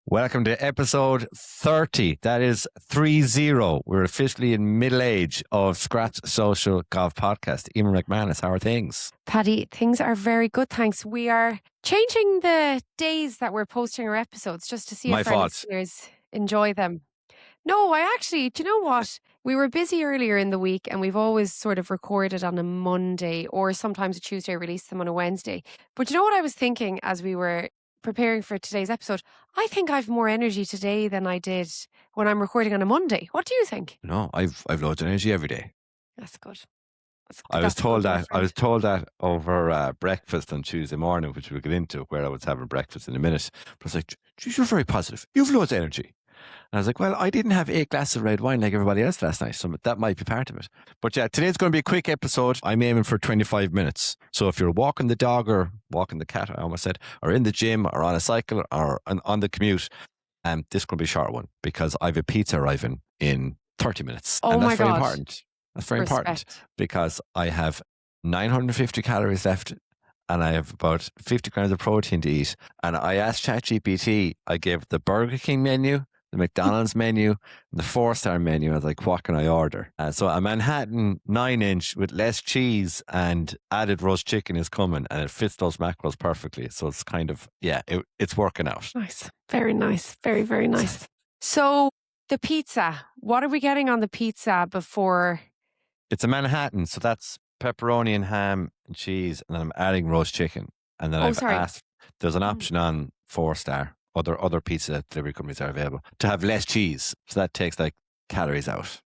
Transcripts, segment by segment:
Welcome to episode 30. That is 30. We're officially in middle age of Scratch Social Golf Podcast. Eamon McManus, how are things? Paddy, things are very good, thanks. We are changing the days that we're posting our episodes just to see if our listeners enjoy them. No, do you know what? We were busy earlier in the week and we've always sort of recorded on a Monday or sometimes a Tuesday, released them on a Wednesday. But you know what I was thinking as we were preparing for today's episode? I think I've more energy today than I did when I'm recording on a Monday. What do you think? No, I've loads of energy every day. That's good. I was told that over breakfast on Tuesday morning, which we'll get into, where I was having breakfast in a minute. But I was like, geez, you're very positive. You've loads of energy. And I was like, well, I didn't have 8 glasses of red wine like everybody else last night, so that might be part of it. But yeah, today's going to be a quick episode. I'm aiming for 25 minutes. So if you're walking the dog or walking the cat, I almost said, or in the gym or on a cycle or on the commute, this is going to be a short one because I have a pizza arriving in 30 minutes. Oh, and that's my very God. important. That's very important because I have 950 calories left and I have about 50 grams of protein to eat. And I asked ChatGPT, I gave the Burger King menu, the McDonald's menu, and the 4-star menu. I was like, what can I order? So a Manhattan 9-inch with less cheese and added roast chicken is coming and it fits those macros perfectly. So it's kind of, it's working out. Nice. Very nice. Very, very nice. So the pizza, what are we getting on the pizza before? It's a Manhattan. So that's pepperoni and ham and cheese. And then I'm adding roast chicken. And then asked, there's an option on 4-star. Other pizza delivery companies are available to have less cheese, so that takes like calories out.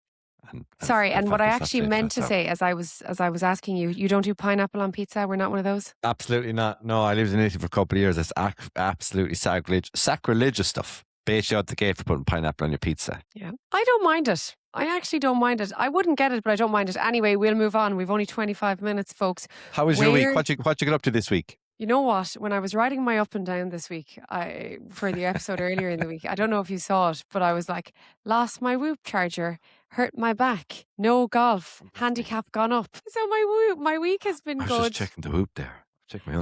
And what I actually meant to say, as I was asking you, you don't do pineapple on pizza. We're not one of those. Absolutely not. No, I lived in Italy for a couple of years. It's absolutely sacrilegious stuff. Bait you out the gate for putting pineapple on your pizza. Yeah, I don't mind it. I actually don't mind it. I wouldn't get it, but I don't mind it. Anyway, we'll move on. We've only 25 minutes, folks. How was your week? What you get up to this week? You know what? When I was riding my up and down this week, for the episode earlier in the week, I don't know if you saw it, but I was like, lost my Whoop charger, hurt my back, no golf, handicap gone up. So my week has been good. I was just checking the Whoop there. Check my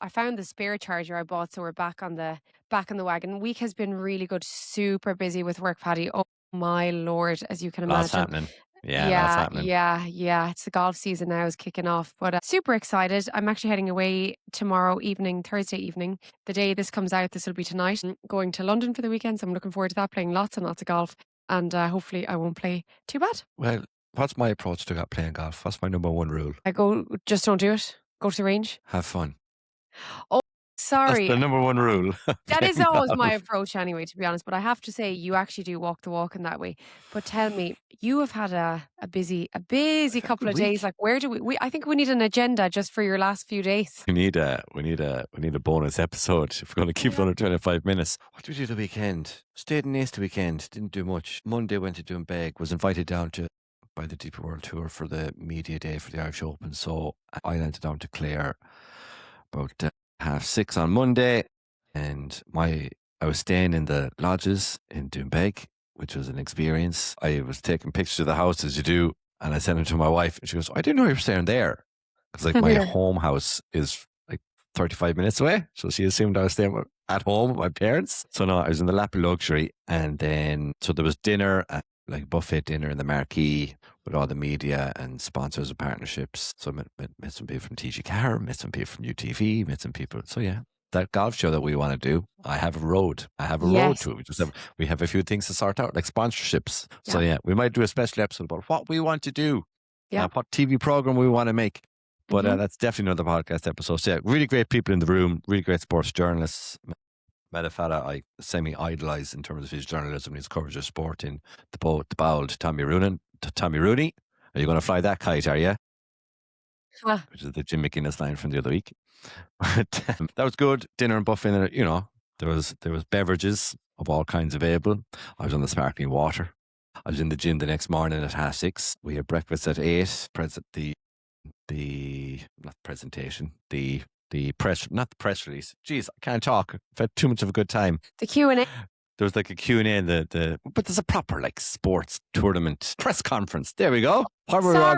I found the spare charger I bought, so we're back on the wagon. Week has been really good, super busy with work, Paddy. Oh my Lord, as you can imagine. Lots happening. Yeah. It's the golf season now is kicking off, but super excited. I'm actually heading away tomorrow evening, Thursday evening. The day this comes out, this will be tonight. I'm going to London for the weekend, so I'm looking forward to that, playing lots and lots of golf, and hopefully I won't play too bad. Well, what's my approach to playing golf? What's my number one rule? Just don't do it. Go to the range. Have fun. Oh, sorry. That's the number one rule. That is always my approach anyway, to be honest. But I have to say, you actually do walk the walk in that way. But tell me, you have had a busy couple of days. Like, where do we? I think we need an agenda just for your last few days. We need a bonus episode if we're going to keep it under 25 minutes. What did we do the weekend? Stayed in Nice the weekend. Didn't do much. Monday went to Doonbeg. Was invited down by the Deeper World Tour for the media day for the Irish Open. So I landed down to Clare about 6:30 on Monday, and I was staying in the lodges in Doonbeg, which was an experience. I was taking pictures of the house as you do, and I sent them to my wife, and she goes, "I didn't know you were staying there," because my home house is like 35 minutes away. So she assumed I was staying at home with my parents. So no, I was in the lap of luxury, and then so there was dinner, like buffet dinner in the marquee with all the media and sponsors and partnerships. So I met some people from TG Car, met some people from UTV, met some people. So yeah, that golf show that we want to do, I have a road to it. We have a few things to sort out, like sponsorships. Yeah. So yeah, we might do a special episode about what we want to do, what TV program we want to make. But that's definitely another podcast episode. So yeah, really great people in the room, really great sports journalists. Met a fella I semi-idolise in terms of his journalism and his coverage of sport in the bald Tommy Rooney. Are you going to fly that kite, are you? Which is the Jim McGuinness line from the other week. But that was good. Dinner and buffet. You know, there was beverages of all kinds available. I was on the sparkling water. I was in the gym the next morning at 6:30. We had breakfast at 8. Not the press release. Jeez, I can't talk. I've had too much of a good time. The Q&A. There was like a Q&A, but there's a proper like sports tournament press conference. There we go. While we're all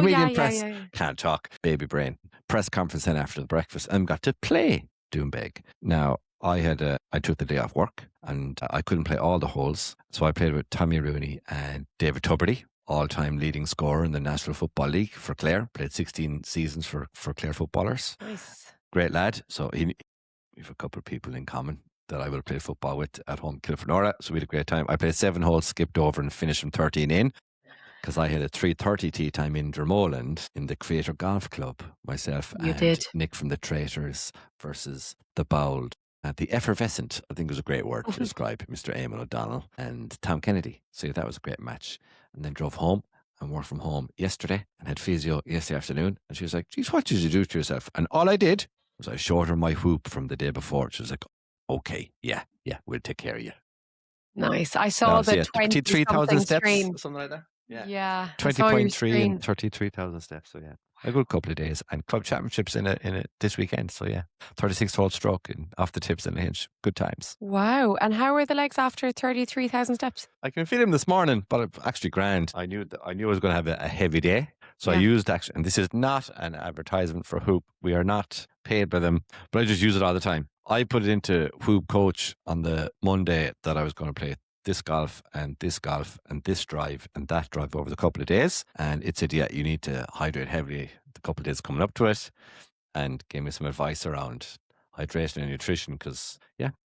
there, press. Can't talk. Baby brain. Press conference then after the breakfast, and got to play Doonbeg. Now I took the day off work and I couldn't play all the holes. So I played with Tommy Rooney and David Tuberty, all-time leading scorer in the National Football League for Clare. Played 16 seasons for Clare footballers. Nice. Great lad. So we have a couple of people in common that I will play football with at home, Kilfernora. So we had a great time. I played 7 holes, skipped over and finished from 13 in. Because I had a 3:30 tee time in Dromoland in the Creator Golf Club, myself Nick from the Traitors versus the Bowled. The Effervescent, I think was a great word to describe Mr. Eamon O'Donnell and Tom Kennedy. So that was a great match. And then drove home and worked from home yesterday and had physio yesterday afternoon. And she was like, geez, what did you do to yourself? And all I did was I showed her my whoop from the day before. She was like, okay, yeah, we'll take care of you. Nice. I saw the 23,000 steps, screen. something like that. Yeah. 20.3 and 33,000 steps. So yeah, a good couple of days. And club championships in it this weekend. So yeah, 36-hole stroke and off the tips and the hinge. Good times. Wow. And how were the legs after 33,000 steps? I can feel them this morning, but actually grand. I knew I was going to have a heavy day. So I used and this is not an advertisement for Hoop. We are not paid by them, but I just use it all the time. I put it into Hoop Coach on the Monday that I was going to play this golf and this drive and that drive over the couple of days. And it said, yeah, you need to hydrate heavily the couple of days coming up to it, and gave me some advice around hydration and nutrition because,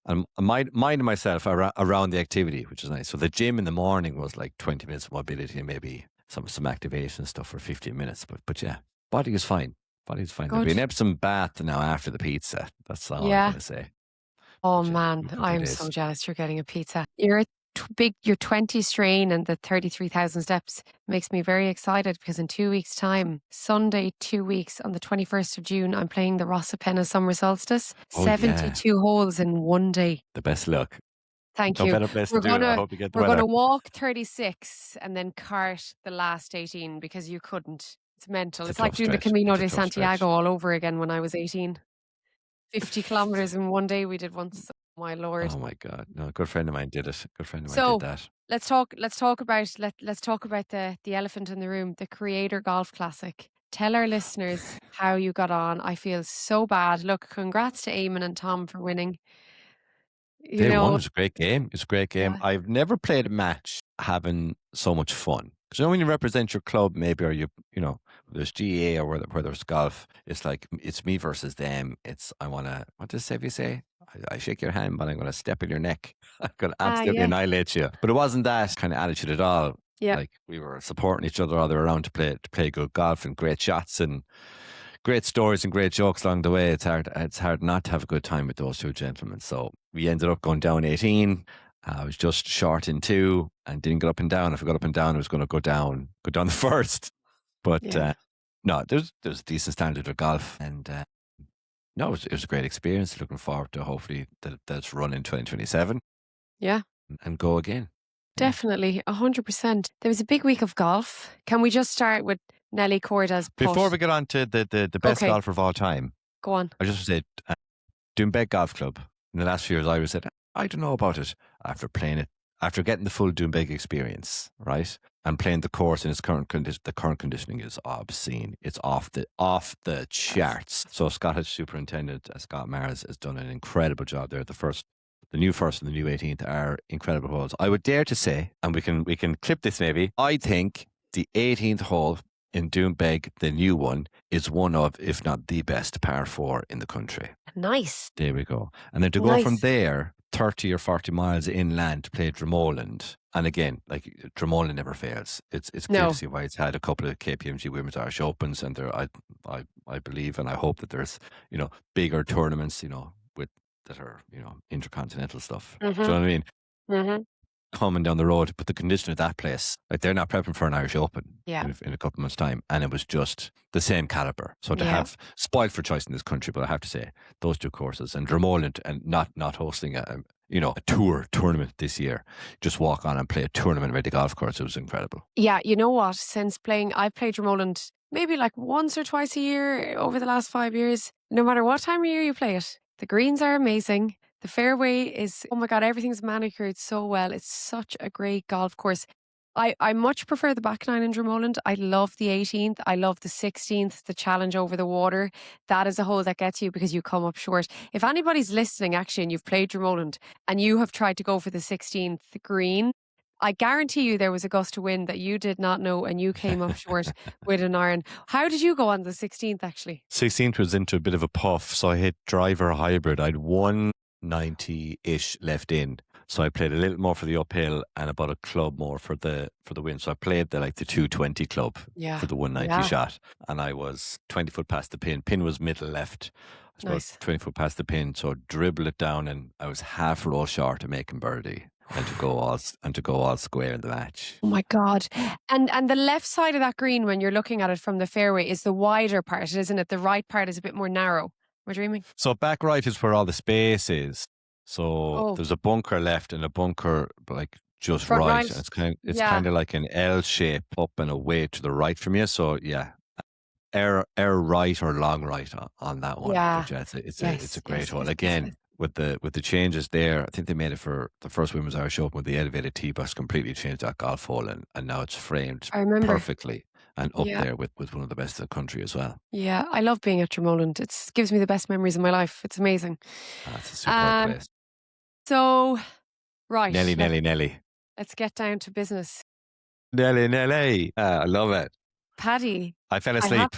I'm minding myself around the activity, which is nice. So the gym in the morning was like 20 minutes of mobility and maybe some activation stuff for 15 minutes. But yeah, body is fine. Body's fine. There'll be an Epsom bath now after the pizza. That's all I'm going to say. Oh man, I'm so jealous you're getting a pizza. You're 20 strain and the 33,000 steps makes me very excited because in 2 weeks' time, Sunday, 2 weeks on the 21st of June, I'm playing the Rosapenna Summer Solstice. 72 holes in one day. The best luck. Thank No you. better place to do it. I hope you get the we're weather. going to walk 36 and then cart the last 18 because you couldn't. It's mental. It's like doing the Camino de Santiago all over again when I was 18. 50 kilometers in one day we did once. My Lord. Oh my God. No, a good friend of mine did it. Good friend of mine did that. Let's talk about the elephant in the room, the Creator Golf Classic. Tell our listeners how you got on. I feel so bad. Look, congrats to Eamon and Tom for winning. They won. It was a great game. Yeah. I've never played a match having so much fun. Because when you represent your club, maybe, or there's GA or where there's golf, it's like, it's me versus them. What does Sevy say? I shake your hand, but I'm going to step in your neck. I'm going to absolutely annihilate you. But it wasn't that kind of attitude at all. Yeah. Like we were supporting each other all the way around to play good golf and great shots and great stories and great jokes along the way. It's hard not to have a good time with those two gentlemen. So we ended up going down 18. I was just short in 2 and didn't get up and down. If I got up and down, I was going to go down the first. But no, there's a decent standard of golf, and no, it was a great experience. Looking forward to hopefully that's run in 2027. Yeah, and go again. Definitely, 100%. There was a big week of golf. Can we just start with Nelly Korda's putt? Before we get on to the best golfer of all time, go on. I just said Doonbeg Golf Club. In the last few years, I always said I don't know about it after playing it, after getting the full Doonbeg experience, right? And playing the course in its current condition. The current conditioning is obscene. It's off the charts. So Scottish Superintendent Scott Mars has done an incredible job there. The new first and the new 18th are incredible holes. I would dare to say, and we can clip this maybe, I think the 18th hole in Doonbeg, the new one, is one of, if not the best par 4 in the country. Nice. There we go. And then to go from there 30 or 40 miles inland to play Dromoland. And again, like Dromoland never fails. It's clear to see why it's had a couple of KPMG Women's Irish Opens, and there I believe and I hope that there's bigger tournaments that are intercontinental stuff. Mm-hmm. Do you know what I mean? Mm-hmm. Coming down the road, but the condition of that place, like they're not prepping for an Irish Open in a couple of months' time, and it was just the same caliber. So to have spoiled for choice in this country, but I have to say those two courses and Dromoland, and not hosting a tournament this year, just walk on and play a tournament ready golf course. It was incredible. Yeah, you know what? I've played Dromoland maybe like once or twice a year over the last 5 years. No matter what time of year you play it, the greens are amazing. The fairway is, oh my God, everything's manicured so well. It's such a great golf course. I much prefer the back nine in Drummond. I love the 18th. I love the 16th, the challenge over the water. That is a hole that gets you because you come up short. If anybody's listening, actually, and you've played Drummond and you have tried to go for the 16th green, I guarantee you there was a gust of wind that you did not know and you came up short with an iron. How did you go on the 16th, actually? 16th was into a bit of a puff, so I hit driver hybrid. I had 190-ish left in. So I played a little more for the uphill and about a club more for the win. So I played the 220 club for the 190 shot. And I was 20 foot past the pin. Pin was middle left. I was about 20 foot past the pin. So I dribbled it down and I was half roll short of making birdie. And to go all square in the match. Oh my God. And the left side of that green, when you're looking at it from the fairway, is the wider part, isn't it? The right part is a bit more narrow. We're dreaming. So back right is where all the space is. So there's a bunker left and a bunker just front right. right. It's kind of like an L shape up and away to the right from you. So yeah, air right or long right on that one. Yeah. But it's a great hole. Again, with the changes there, I think they made it for the first Women's Irish Open with the elevated tee box, completely changed that golf hole and now it's framed perfectly. And up there with one of the best in the country as well. Yeah, I love being at Drummond. It gives me the best memories of my life. It's amazing. That's a super place. So, right. Nelly. Let's get down to business. Nelly. I love it. Paddy. I fell asleep.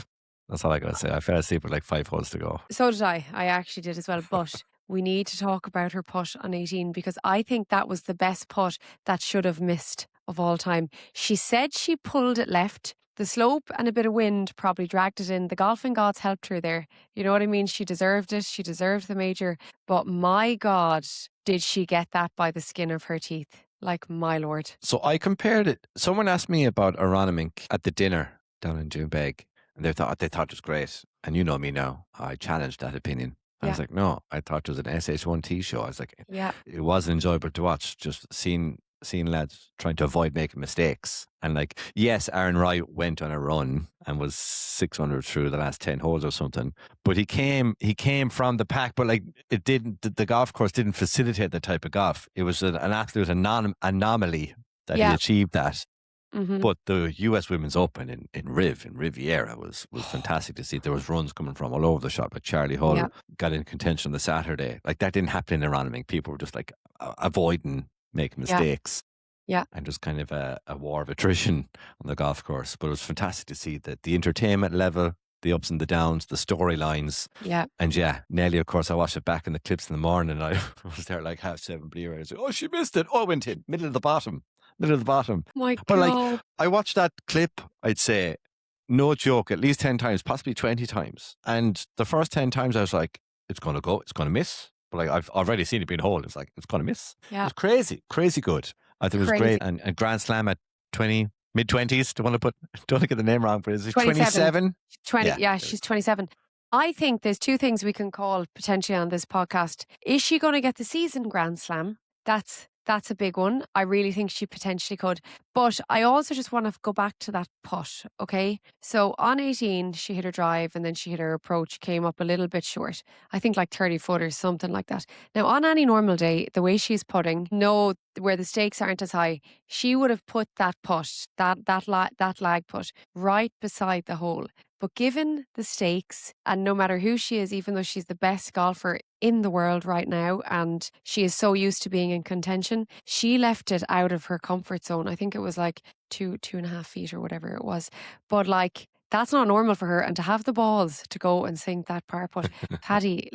That's all I got to say. I fell asleep with 5 holes to go. So did I. I actually did as well. But we need to talk about her putt on 18 because I think that was the best putt that should have missed of all time. She said she pulled it left. The slope and a bit of wind probably dragged it in. The golfing gods helped her there. You know what I mean? She deserved it. She deserved the major. But my God, did she get that by the skin of her teeth? Like, my Lord. So I compared it. Someone asked me about Aronimink at the dinner down in Junebeg. And they thought it was great. And you know me now. I challenged that opinion. I was like, no, I thought it was an SH1T show. I was like, it wasn't enjoyable to watch. Just seeing lads trying to avoid making mistakes. And yes, Aaron Wright went on a run and was 600 through the last 10 holes or something. But he came from the pack, but it didn't, the golf course didn't facilitate the type of golf. It was an absolute anomaly that he achieved that. Mm-hmm. But the US Women's Open in Riviera was fantastic to see. There was runs coming from all over the shop. Charlie Hull got in contention on the Saturday. That didn't happen in Aronimink. People were just avoiding making mistakes. Yeah. And just kind of a war of attrition on the golf course. But it was fantastic to see the entertainment level, the ups and the downs, the storylines. Yeah. And Nelly, of course, I watched it back in the clips in the morning and I was there 7:30 blear. I was like, oh, she missed it. Oh, it went in. Middle of the bottom. My God. But I watched that clip, I'd say, no joke, at least 10 times, possibly 20 times. And the first 10 times I was like, it's going to go, it's going to miss. But I've already seen it being holed. It's it's going to miss. Yeah. It was crazy good. I think it was great. And Grand Slam at mid-20s. Don't want to get the name wrong, but is it 27? 20, yeah, she's 27. I think there's 2 things we can call potentially on this podcast. Is she going to get the season Grand Slam? That's a big one. I really think she potentially could. But I also just want to go back to that putt, okay? So on 18, she hit her drive and then she hit her approach, came up a little bit short. I think 30 footers, something like that. Now, on any normal day, the way she's putting, where the stakes aren't as high, she would have put that putt, that lag putt, right beside the hole. But given the stakes, and no matter who she is, even though she's the best golfer in the world right now, and she is so used to being in contention, she left it out of her comfort zone. I think it was 2.5 feet or whatever it was. But that's not normal for her. And to have the balls to go and sink that par putt, Paddy,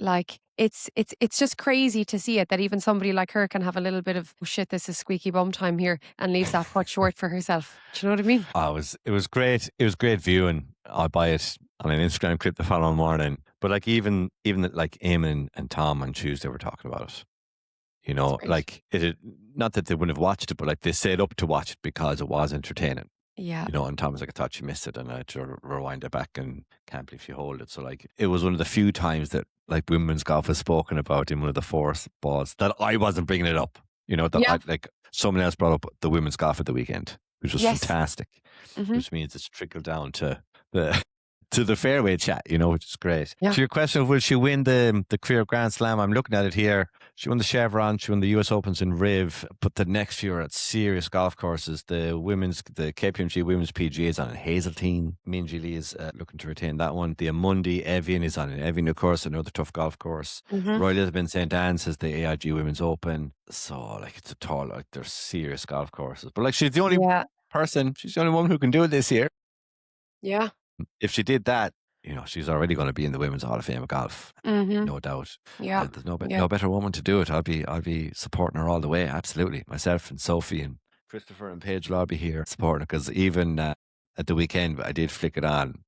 it's just crazy to see it, that even somebody like her can have a little bit of, oh shit, this is squeaky bum time here, and leaves that putt short for herself. Do you know what I mean? Oh, it was great. It was great viewing. I buy it on an Instagram clip the following morning. But even Eamon and Tom on Tuesday were talking about it. You know, not that they wouldn't have watched it, but they stayed up to watch it because it was entertaining. Yeah. You know, and Tom was I thought she missed it, and I had to rewind it back and can't believe she hold it. So it was one of the few times that women's golf was spoken about in one of the 4 balls that I wasn't bringing it up. You know, that someone else brought up the women's golf at the weekend, which was fantastic. Mm-hmm. Which means it's trickled down to the fairway chat, you know, which is great. Yeah. To your question of will she win the career Grand Slam, I'm looking at it here. She won the Chevron, she won the US Opens in Riv, but the next few are at serious golf courses. The KPMG Women's PGA is on in Hazeltine. Minji Lee is looking to retain that one. The Amundi Evian is on in Evian, of course, another tough golf course. Royal Elizabeth St. Anne's has the AIG Women's Open. So, like, it's a tall, like, they're serious golf courses. But, like, she's the only person, she's the only woman who can do it this year. Yeah. If she did that, she's already going to be in the Women's Hall of Fame of golf, no doubt. Yeah. There's no better woman to do it. I'll be supporting her all the way. Absolutely, myself and Sophie and Christopher and Paige will all be here supporting her, because even at the weekend I did flick it on,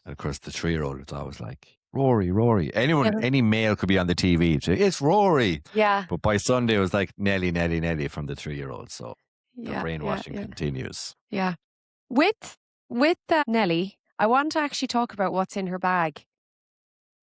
and of course the 3-year-old was always like, Rory. Any male could be on the TV. Say, it's Rory. Yeah. But by Sunday it was like Nelly from the 3-year-old. So the brainwashing continues. Yeah. With Nelly, I want to actually talk about what's in her bag.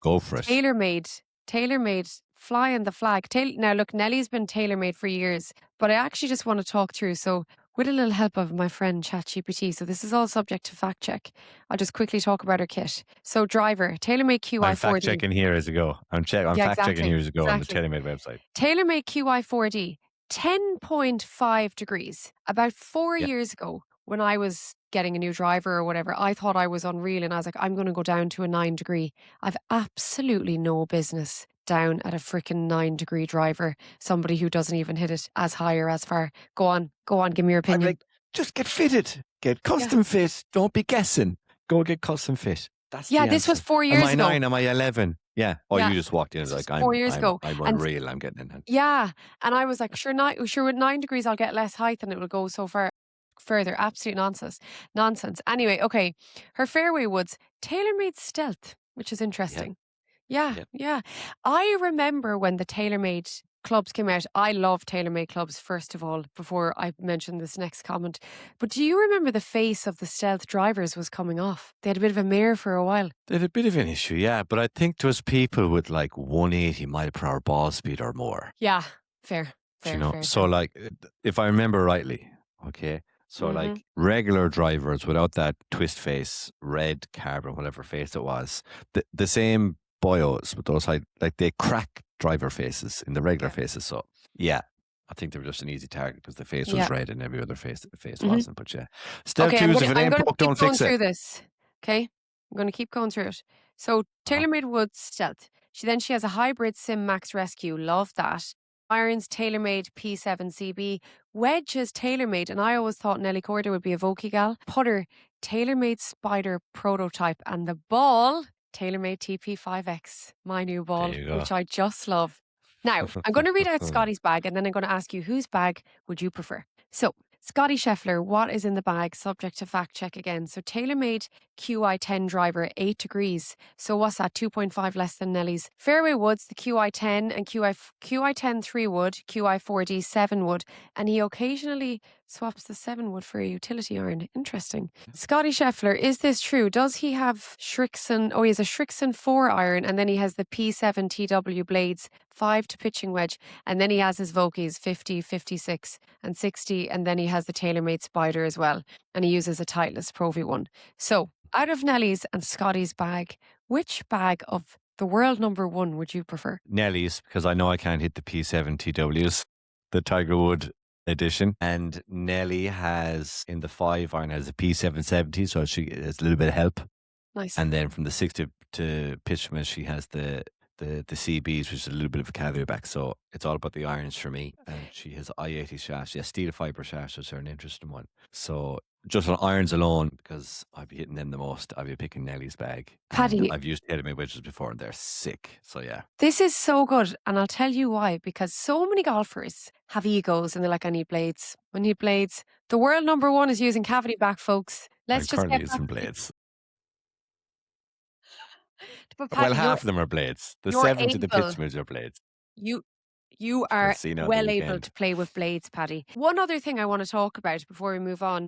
Go for it. TaylorMade, flying the flag. Now, look, Nelly's been TaylorMade for years, but I actually just want to talk through. So, with a little help of my friend ChatGPT, so this is all subject to fact check. I'll just quickly talk about her kit. So, driver, TaylorMade QI40. I'm fact checking here as I go. I'm fact checking here as I go on the TaylorMade website. TaylorMade QI40, 10.5 degrees. About 4 years ago, when I was getting a new driver or whatever, I thought I was unreal, and I was like, I'm going to go down to a 9 degree. I've absolutely no business down at a freaking 9 degree driver, somebody who doesn't even hit it as high or as far. Go on, give me your opinion. Like, just get fitted, get custom fit. Don't be guessing. Go get custom fit. That's the this answer. was 4 years ago. Am I 9? Am I 11? Yeah. You just walked in and like, 4 years ago. I'm unreal. I'm getting in. Yeah. And I was like, sure, with 9 degrees, I'll get less height and it will go so far further. Absolute nonsense. Anyway, okay. Her fairway woods, TaylorMade Stealth, which is interesting. Yeah. I remember when the TaylorMade clubs came out. I love TaylorMade clubs, first of all, before I mention this next comment. But do you remember the face of the Stealth drivers was coming off? They had a bit of a mare for a while. They had a bit of an issue, yeah. But I think there was people with like 180 mile per hour ball speed or more. Yeah, fair. So like, if I remember rightly, okay. So like regular drivers without that twist face, red carbon, whatever face it was, the same boyos with those like they crack driver faces in the regular faces. So yeah, I think they were just an easy target because the face was red and every other face wasn't. But yeah, Stealth twos, if it ain't broke, don't fix it. Through this, okay? I'm going to keep going through it. So TaylorMade Woods Stealth. She has a hybrid Sim Max Rescue. Love that. Irons TaylorMade P7 CB. Wedges TaylorMade, and I always thought Nelly Korda would be a Vokey gal. Putter TaylorMade Spider Prototype, and the ball TaylorMade TP5X, my new ball, which I just love. Now, I'm going to read out Scotty's bag, and then I'm going to ask you, whose bag would you prefer? So, Scotty Scheffler, what is in the bag? Subject to fact check again. So, TaylorMade QI10 driver, 8 degrees. So, what's that? 2.5 less than Nelly's. Fairway woods, the QI10 and QI10 3 wood, QI4D 7 wood. And he occasionally swaps the 7 wood for a utility iron. Interesting. Scotty Scheffler, is this true? Does he have Shrixon? Oh, he has a Shrixon 4 iron, and then he has the P7 TW blades, 5 to pitching wedge, and then he has his Vokeys 50, 56 and 60, and then he has the TaylorMade Spider as well, and he uses a Titleist Pro V1. So, out of Nelly's and Scotty's bag, which bag of the world number one would you prefer? Nelly's, because I know I can't hit the P7 TWs, the Tiger Wood edition, and Nelly has in the 5 iron has a P770, so she has a little bit of help. Nice. And then from the 60 to pitchman, she has the CBs, which is a little bit of a caveat back. So it's all about the irons for me. And she has I-80 shafts. Yeah, steel fibre shafts, which are an interesting one. So just on irons alone, because I'd be hitting them the most, I'd be picking Nelly's bag. Paddy, I've used TaylorMade wedges before and they're sick. So yeah. This is so good. And I'll tell you why. Because so many golfers have egos and they're like, I need blades. I need blades. The world number one is using cavity back, folks. I'm currently using blades. But Paddy, half of them are blades. The 70 the pitchmans are blades. You are well able to play with blades, Paddy. One other thing I want to talk about before we move on.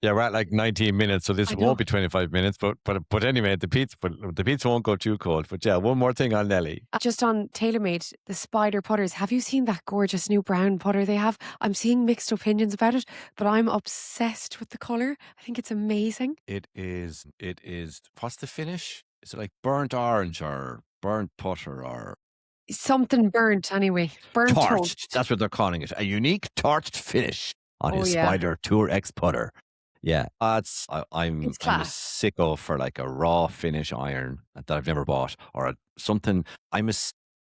Yeah, we're at like 19 minutes, so this won't be 25 minutes. But anyway, the pizza won't go too cold. But yeah, one more thing on Nelly. Just on TaylorMade, the Spider putters. Have you seen that gorgeous new brown putter they have? I'm seeing mixed opinions about it, but I'm obsessed with the colour. I think it's amazing. It is. What's the finish? Is it like burnt orange or burnt putter or Something burnt anyway. Burnt Torched. toast. That's what they're calling it. A unique torched finish on his yeah. Spider Tour X putter. Yeah, I'm a sicko for like a raw finish iron that I've never bought, or something. I'm a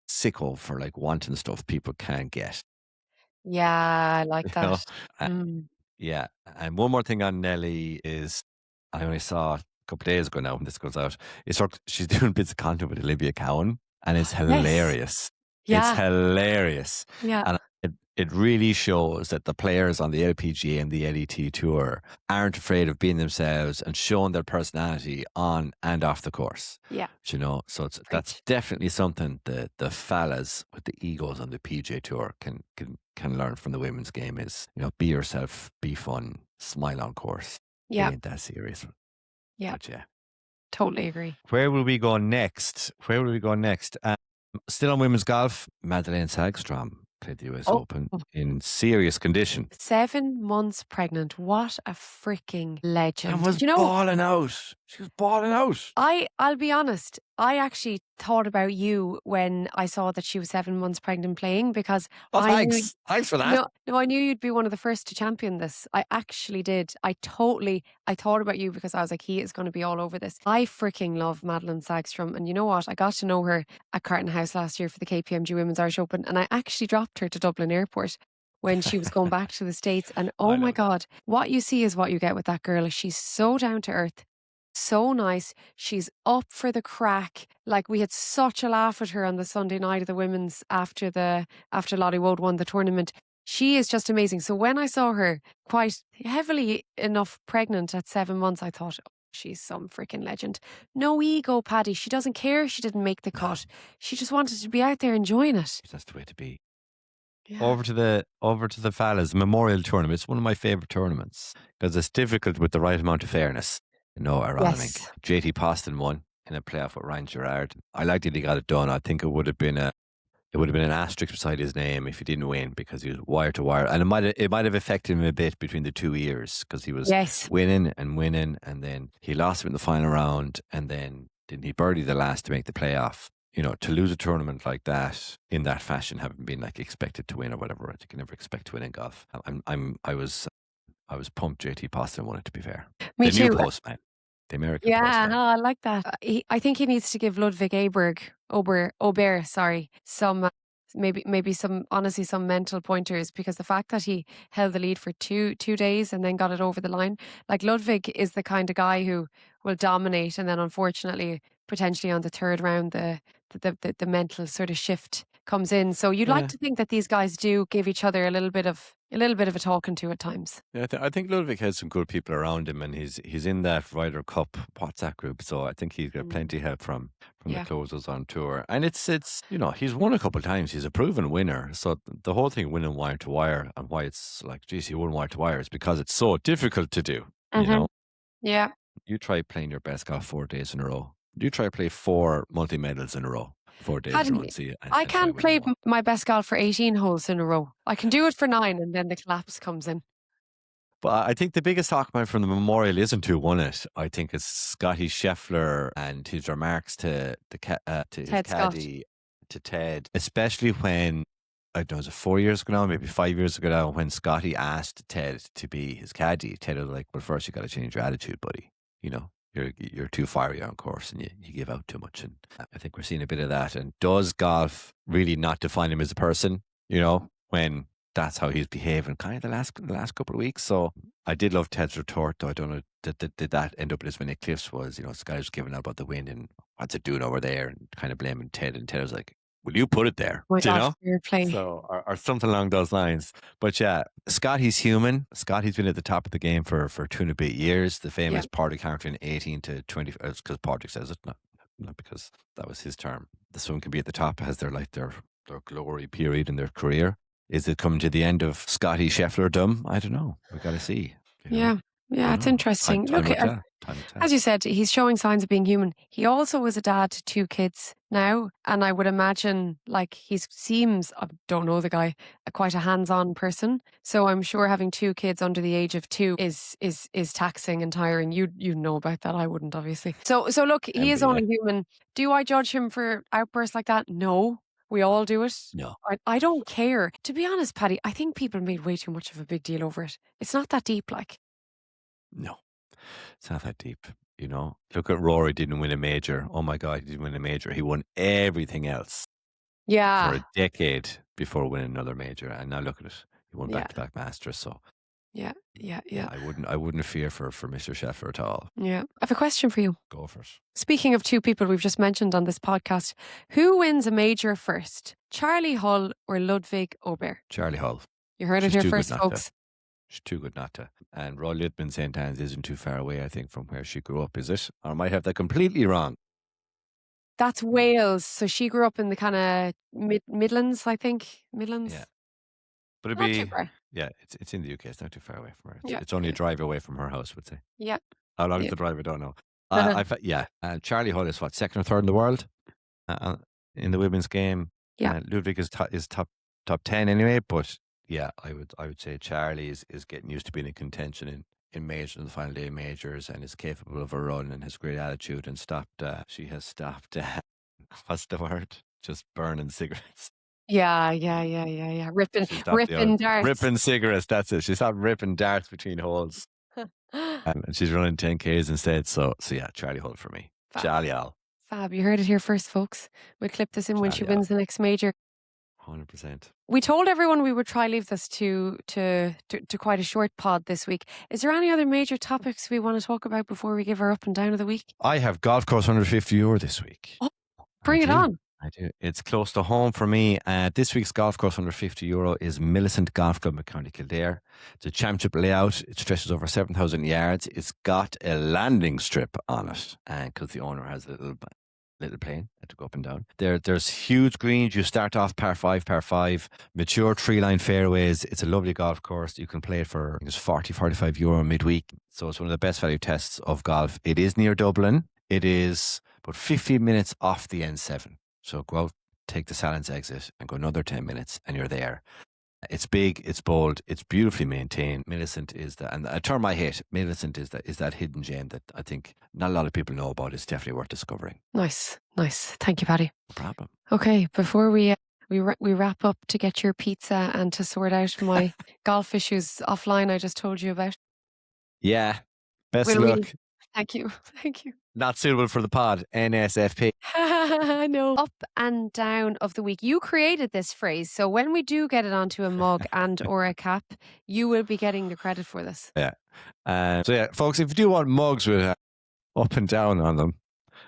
sicko for like wanting stuff people can't get. Yeah, I like that. Yeah, and one more thing on Nelly is I only saw a couple of days ago now when this goes out. She's doing bits of content with Olivia Cowan, and it's hilarious. Yeah. It's hilarious. Yeah. And it really shows that the players on the LPGA and the LET Tour aren't afraid of being themselves and showing their personality on and off the course. Yeah. You know, so that's definitely something that the fellas with the egos on the PGA Tour can learn from the women's game is, you know, be yourself, be fun, smile on course. Yeah. It ain't that serious. Yeah. But yeah. Totally agree. Where will we go next? Still on women's golf, Madeleine Sagstrom played the US Open in serious condition. 7 months pregnant. What a freaking legend. And was balling out. She was balling out. I'll be honest. I actually thought about you when I saw that she was 7 months pregnant playing because thanks for that. No, I knew you'd be one of the first to champion this. I actually did. I thought about you because I was like, he is going to be all over this. I freaking love Madeleine Sagstrom. And you know what? I got to know her at Carton House last year for the KPMG Women's Irish Open. And I actually dropped her to Dublin Airport when she was going back to the States. And oh my God, what you see is what you get with that girl. She's so down to earth. So nice. She's up for the crack. Like, we had such a laugh at her on the Sunday night of the women's after Lottie Wold won the tournament. She is just amazing. So when I saw her quite heavily enough pregnant at 7 months, I thought, oh, she's some freaking legend. No ego, Paddy. She doesn't care she didn't make the cut. She just wanted to be out there enjoying it. That's the way to be. Yeah. Over to the fellas Memorial Tournament. It's one of my favourite tournaments because it's difficult with the right amount of fairness. No ironic. Yes. JT Poston won in a playoff with Ryan Gerard. I liked that he got it done. I think it would have been an asterisk beside his name if he didn't win because he was wire to wire, and it might have affected him a bit between the 2 years because he was winning, and then he lost it in the final round, and then didn't he birdie the last to make the playoff. You know, to lose a tournament like that in that fashion, having been like expected to win or whatever, you can never expect to win in golf. I was pumped JT Poston won it, to be fair. Me too. New postman. The American postman. I like that. I think he needs to give Ludvig Åberg, some maybe some mental pointers, because the fact that he held the lead for two days and then got it over the line, like Ludvig is the kind of guy who will dominate, and then unfortunately potentially on the third round the mental sort of shift comes in. So you'd like to think that these guys do give each other a little bit of a talking to at times. Yeah, I think Ludvig has some good people around him, and he's in that Ryder Cup WhatsApp group, so I think he's got plenty of help from the closers on tour. And it's you know, he's won a couple of times. He's a proven winner. So the whole thing winning wire to wire, and why it's like, geez, he won wire to wire, is because it's so difficult to do. You know? Yeah. You try playing your best golf 4 days in a row. You try play 4 multi-medals in a row. 4 days in a row. I can't play my best golf for 18 holes in a row. I can do it for 9, and then the collapse comes in. But I think the biggest talk about from the Memorial isn't who won it. I think it's Scotty Scheffler and his remarks to his caddy, to Ted, especially when, I don't know, was it 4 years ago now, maybe 5 years ago now, when Scotty asked Ted to be his caddy. Ted was like, well, first you got to change your attitude, buddy. You know, you're too fiery on course, and you give out too much. And I think we're seeing a bit of that. And does golf really not define him as a person, you know, when that's how he's behaving kind of the last couple of weeks? So I did love Ted's retort, though. I don't know, did that end up as many cliffs was, you know, Scotty was giving out about the wind and what's it doing over there, and kind of blaming Ted, and Ted was like, will you put it there? Oh my gosh, you're playing. So, or something along those lines. But yeah, Scotty's human. Scotty's been at the top of the game for 2.5 years. The famous Padraig Harrington 18 to 20, because Padraig says it, not because that was his term. The someone can be at the top as their glory period in their career. Is it coming to the end of Scotty Scheffler-dom? I don't know. We got to see. Yeah, it's interesting. Look, as you said, he's showing signs of being human. He also is a dad to 2 kids now, and I would imagine, like, he seems, I don't know the guy, quite a hands-on person. So I'm sure having 2 kids under the age of 2 is taxing and tiring. You know about that. I wouldn't, obviously. So look, he is only human. Do I judge him for outbursts like that? No. We all do it. No. I don't care. To be honest, Paddy, I think people made way too much of a big deal over it. It's not that deep, like. No, it's not that deep. Look at Rory, didn't win a major. Oh my God, he didn't win a major. He won everything else for Yeah. a decade before winning another major. And now look at it. He won Yeah. back-to-back Masters. So Yeah. I wouldn't fear for Mr. Scheffler at all. Yeah. I have a question for you. Go for it. Speaking of two people we've just mentioned on this podcast, who wins a major first? Charlie Hull or Ludvig Åberg? Charlie Hull. You heard it She's here too good first, not folks. to. She's too good not to. And Roy Littman St. Anne's isn't too far away, I think, from where she grew up, is it? Or I might have that completely wrong. That's Wales. So she grew up in the kind of Midlands, I think. Midlands. Yeah. But it'd Not be too far. yeah, it's in the UK. It's not too far away from her. Yeah. It's only a drive away from her house, would say. Yeah. How long is Yeah. the drive? I don't know. Charlie Hull is what, second or third in the world in the women's game. Yeah. Ludwig is top 10 anyway. But yeah, I would say Charlie is getting used to being in contention in majors, in the final day majors, and is capable of a run and has great attitude and she has stopped what's the word? Just burning cigarettes. Yeah. Ripping darts. Ripping cigarettes, that's it. She stopped ripping darts between holes. And she's running 10Ks instead. So yeah, Charlie Hull for me. Fab. Charlie Hull. Fab. You heard it here first, folks. We'll clip this in when she wins the next major. 100%. We told everyone we would try leave this to quite a short pod this week. Is there any other major topics we want to talk about before we give our up and down of the week? I have golf course €150 this week. Oh, bring it on. I do. It's close to home for me. This week's golf course €150 is Millicent Golf Club in County Kildare. It's a championship layout. It stretches over 7,000 yards. It's got a landing strip on it, and because the owner has a little plane to go up and down. There's huge greens. You start off par 5, mature tree-line fairways. It's a lovely golf course. You can play it for €40-45 midweek. So it's one of the best value tests of golf. It is near Dublin. It is about 15 minutes off the N7. So go out, take the Salins exit and go another 10 minutes and you're there. It's big, it's bold, it's beautifully maintained. Millicent is that, and a term I hate, Millicent is that hidden gem that I think not a lot of people know about. It's definitely worth discovering. Nice. Thank you, Paddy. No problem. Okay, before we wrap up to get your pizza and to sort out my golf issues offline I just told you about. Yeah. Best of luck. Thank you. Not suitable for the pod, NSFP. No. Up and down of the week. You created this phrase, so when we do get it onto a mug and or a cap, you will be getting the credit for this. Yeah. So yeah, folks, if you do want mugs with up and down on them,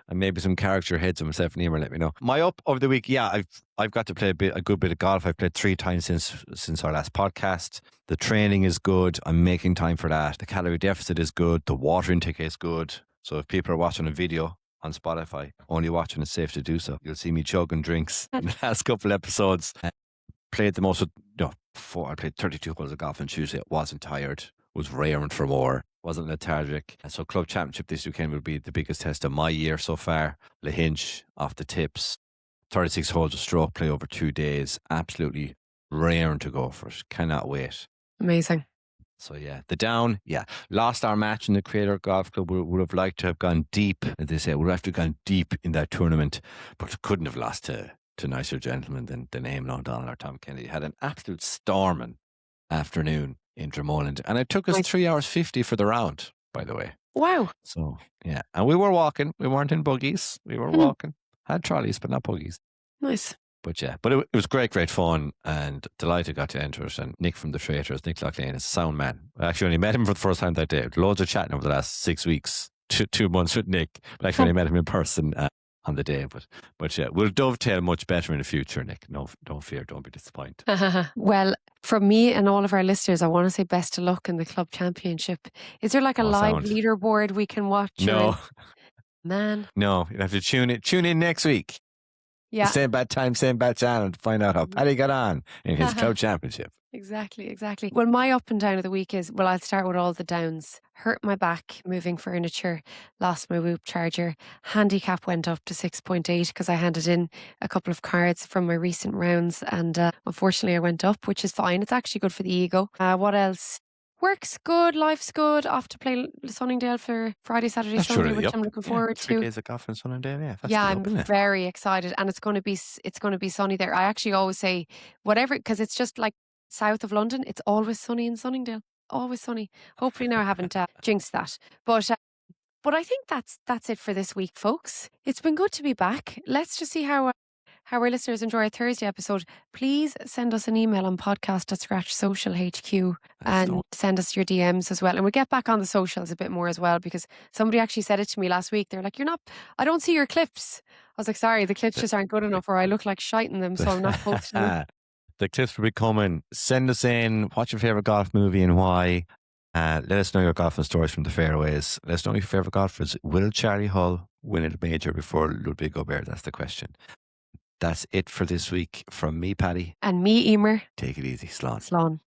and maybe some character heads of myself and Emer, let me know. My up of the week, yeah, I've got to play a good bit of golf. I've played 3 times since our last podcast. The training is good. I'm making time for that. The calorie deficit is good. The water intake is good. So if people are watching a video on Spotify, only watching it's safe to do so. You'll see me chugging drinks in the last couple episodes. Played the most, I played 32 holes of golf on Tuesday. Wasn't tired. Was raring for more. Wasn't lethargic. And so Club Championship this weekend will be the biggest test of my year so far. Lahinch off the tips. 36 holes of stroke play over 2 days. Absolutely raring to go for it. Cannot wait. Amazing. So yeah, the down, lost our match in the Creator Golf Club. We would have liked to have gone deep, as they say, we would have to have gone deep in that tournament, but couldn't have lost to nicer gentlemen than Eamon O'Donnell or Tom Kennedy. Had an absolute storming afternoon in Drummond, and it took us 3 hours 50 for the round, by the way. Wow. So yeah, and we were walking. We weren't in buggies. We were walking. Had trolleys, but not buggies. Nice. But yeah, but it was great fun, and delighted got to enter it. And Nick from the Traitors, Nick Loughlane, is a sound man. I actually only met him for the first time that day. Loads of chatting over the last 6 weeks, 2 months with Nick. But I actually only met him in person on the day. But yeah, we'll dovetail much better in the future, Nick. No, don't fear, don't be disappointed. Well, from me and all of our listeners, I want to say best of luck in the Club Championship. Is there like a live leaderboard we can watch? No. Man. No, you have to tune in next week. Yeah. Same bad time, same bad channel to find out how Paddy got on in his Club Championship. Exactly. Well, my up and down of the week is, I'll start with all the downs. Hurt my back moving furniture, lost my Whoop charger, handicap went up to 6.8 because I handed in a couple of cards from my recent rounds, and unfortunately I went up, which is fine. It's actually good for the ego. What else? Work's good, life's good. Off to play Sunningdale for Friday, Saturday, That's Sunday, surely which up. I'm looking Yeah, forward 3 to. days of golf in Sunningdale. Yeah, that's Yeah, the I'm up, isn't it? very excited, and it's going to be sunny there. I actually always say whatever, because it's just like south of London. It's always sunny in Sunningdale, always sunny. Hopefully now I haven't jinxed that, but I think that's it for this week, folks. It's been good to be back. Let's just see how our listeners enjoy our Thursday episode. Please send us an email on podcast@scratchsocialhq and send us your DMs as well. And we'll get back on the socials a bit more as well, because somebody actually said it to me last week. They're like, I don't see your clips. I was like, sorry, the clips just aren't good enough, or I look like shite in them, so I'm not posting them. The clips will be coming. Send us in. What's your favourite golf movie and why? Let us know your golfing stories from the fairways. Let us know your favourite golfers. Will Charlie Hull win a major before Ludvig Åberg? That's the question. That's it for this week from me, Paddy. And me, Emer. Take it easy. Slán. Slán.